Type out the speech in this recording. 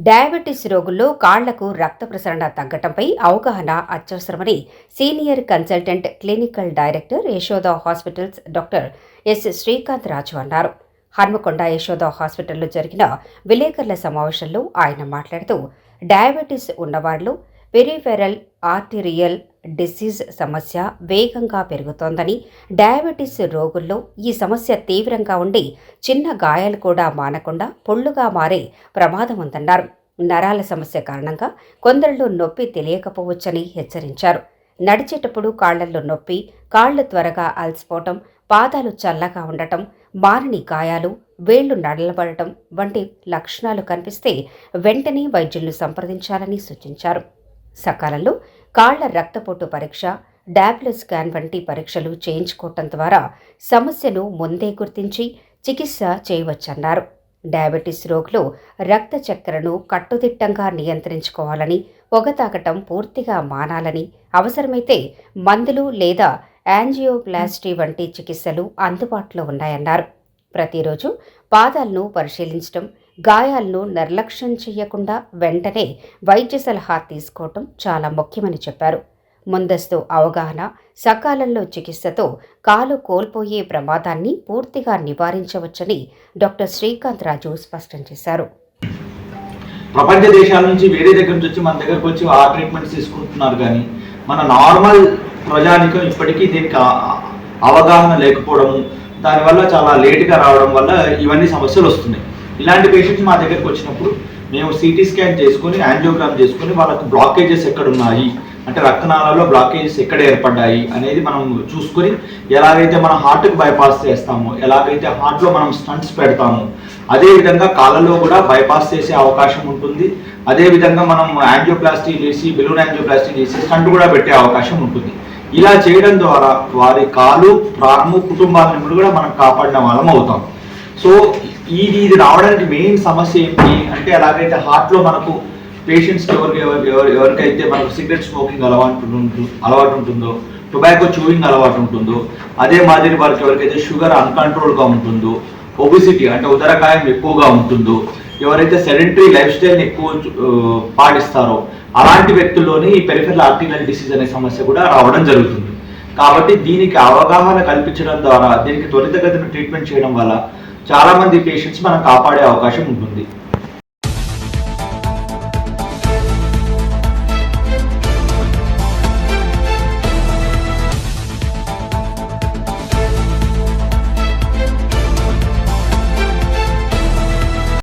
Diabetes రోగుల్లో కాళ్లకు రక్త ప్రసరణ తగ్గటంపై అవగాహన అత్యవసరమని senior consultant clinical director Yashoda hospitals doctor S Srikanth Raju అన్నారు. హన్మకొండ యశోద హాస్పిటల్లో జరిగిన విలేకరుల సమావేశంలో ఆయన మాట్లాడుతూ, డయాబెటీస్ ఉన్నవారిలో పెరిఫెరల్ ఆర్టీరియల్ డిసీజ్ సమస్య వేగంగా పెరుగుతోందని, డయాబెటీస్ రోగుల్లో ఈ సమస్య తీవ్రంగా ఉండి చిన్న గాయాలు కూడా మానకుండా పొళ్లుగా మారే ప్రమాదం ఉందన్నారు. నరాల సమస్య కారణంగా కొందరిలో నొప్పి తెలియకపోవచ్చని హెచ్చరించారు. నడిచేటప్పుడు కాళ్లల్లో నొప్పి, కాళ్లు త్వరగా అలసిపోవటం, పాదాలు చల్లగా ఉండటం, మారని గాయాలు, వేళ్లు నడలబడటం వంటి లక్షణాలు కనిపిస్తే వెంటనే వైద్యులను సంప్రదించాలని సూచించారు. సకాలంలో కాళ్ల రక్తపోటు పరీక్ష, డాప్లర్ స్కాన్ వంటి పరీక్షలు చేయించుకోవటం ద్వారా సమస్యను ముందే గుర్తించి చికిత్స చేయవచ్చన్నారు. డయాబెటీస్ రోగులు రక్త చక్కెరను కట్టుదిట్టంగా నియంత్రించుకోవాలని, పొగ తాగటం పూర్తిగా మానాలని, అవసరమైతే మందులు లేదా యాంజియోప్లాస్టీ వంటి చికిత్సలు అందుబాటులో ఉన్నాయన్నారు. ప్రతిరోజు పాదాలను పరిశీలించడం, గాయాలను నిర్లక్ష్యం చేయకుండా వెంటనే వైద్య సలహా తీసుకోవటం చాలా ముఖ్యమని చెప్పారు. ముందస్తు అవగాహన, సకాలంలో చికిత్సతో కాలు కోల్పోయే ప్రమాదాన్ని పూర్తిగా నివారించవచ్చని డాక్టర్ శ్రీకాంత్ రాజు స్పష్టం చేశారు. ప్రపంచ దేశాల నుంచి వేరే దగ్గర నుంచి వచ్చి మన దగ్గరకు వచ్చి ఆ ట్రీట్మెంట్స్ తీసుకుంటున్నారు, కానీ మన నార్మల్ ప్రజానికం ఇప్పటికీ దీనికి అవగాహన లేకపోవడము, దానివల్ల చాలా లేట్గా రావడం వల్ల ఇవన్నీ సమస్యలు వస్తున్నాయి. ఇలాంటి పేషెంట్స్ మా దగ్గరికి వచ్చినప్పుడు మేము సిటీ స్కాన్ చేసుకొని, యాంజియోగ్రామ్ చేసుకొని వాళ్ళకు బ్లాకేజెస్ ఎక్కడున్నాయి అంటే రక్తనాళాల్లో బ్లాకేజెస్ ఎక్కడ ఏర్పడ్డాయి అనేది మనం చూసుకొని, ఎలాగైతే మనం హార్ట్కి బైపాస్ చేస్తామో, ఎలాగైతే హార్ట్లో మనం స్టంట్స్ పెడతామో, అదేవిధంగా కాళ్ళలో కూడా బైపాస్ చేసే అవకాశం ఉంటుంది. అదేవిధంగా మనం యాంజియోప్లాస్టీ చేసి, బెలూన్ యాంజియోప్లాస్టీ చేసి స్టంట్ కూడా పెట్టే అవకాశం ఉంటుంది. ఇలా చేయడం ద్వారా వారి కాలు, ప్రాణము, కుటుంబాలను కూడా మనం కాపాడిన వాళ్ళం అవుతాం. సో ఇది రావడానికి మెయిన్ సమస్య ఏంటి అంటే, ఎలాగైతే హార్ట్లో మనకు పేషెంట్స్కి ఎవరికైతే మనకు సిగరెట్ స్మోకింగ్ అలవాటు ఉంటుందో, టొబాకో చూయింగ్ అలవాటు ఉంటుందో, అదే మాదిరి వారికి ఎవరికైతే షుగర్ అన్కంట్రోల్గా ఉంటుందో, ఒబిసిటీ అంటే ఉదరకాయం ఎక్కువగా ఉంటుందో, ఎవరైతే సెడెంటరీ లైఫ్ స్టైల్ని ఎక్కువ పాటిస్తారో అలాంటి వ్యక్తుల్లోనే ఈ పెరిఫెరల్ ఆర్టీరియల్ డిసీజ్ అనే సమస్య కూడా రావడం జరుగుతుంది. కాబట్టి దీనికి అవగాహన కల్పించడం ద్వారా, దీనికి త్వరితగతిన ట్రీట్మెంట్ చేయడం వల్ల చాలామంది పేషెంట్స్ మనం కాపాడే అవకాశం ఉంటుంది.